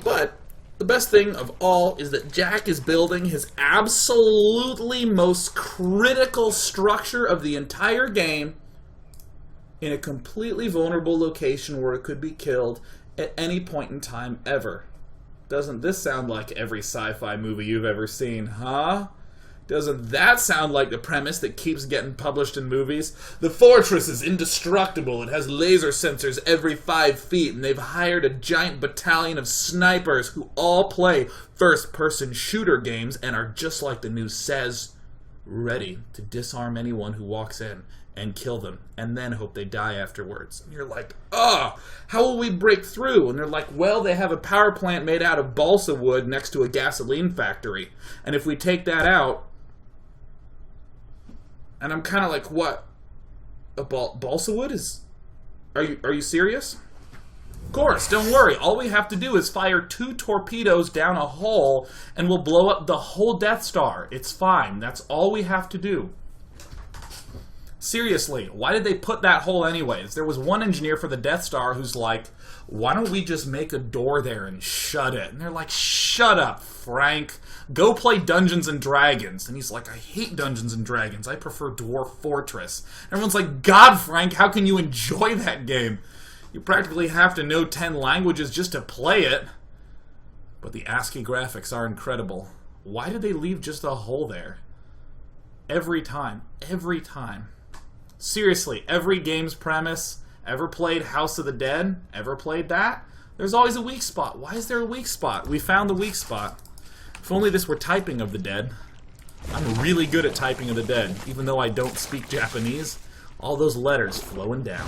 But the best thing of all is that Jack is building his absolutely most critical structure of the entire game in a completely vulnerable location where it could be killed at any point in time ever. Doesn't this sound like every sci-fi movie you've ever seen, huh? Doesn't that sound like the premise that keeps getting published in movies? The fortress is indestructible. It has laser sensors every 5 feet, and they've hired a giant battalion of snipers who all play first-person shooter games and are, just like the news says, ready to disarm anyone who walks in and kill them, and then hope they die afterwards. And you're like, how will we break through? And they're like, well, they have a power plant made out of balsa wood next to a gasoline factory. And if we take that out... And I'm kind of like, what? A balsa wood is... Are you serious? Of course, don't worry. All we have to do is fire 2 torpedoes down a hole, and we'll blow up the whole Death Star. It's fine. That's all we have to do. Seriously, why did they put that hole anyways? There was one engineer for the Death Star who's like, why don't we just make a door there and shut it? And they're like, shut up, Frank. Go play Dungeons and Dragons. And he's like, I hate Dungeons and Dragons. I prefer Dwarf Fortress. Everyone's like, God, Frank, how can you enjoy that game? You practically have to know 10 languages just to play it. But the ASCII graphics are incredible. Why did they leave just a hole there? Every time. Every time. Seriously, every game's premise, ever played House of the Dead? Ever played that? There's always a weak spot. Why is there a weak spot? We found the weak spot. If only this were typing of the dead. I'm really good at typing of the dead, even though I don't speak Japanese. All those letters flowing down.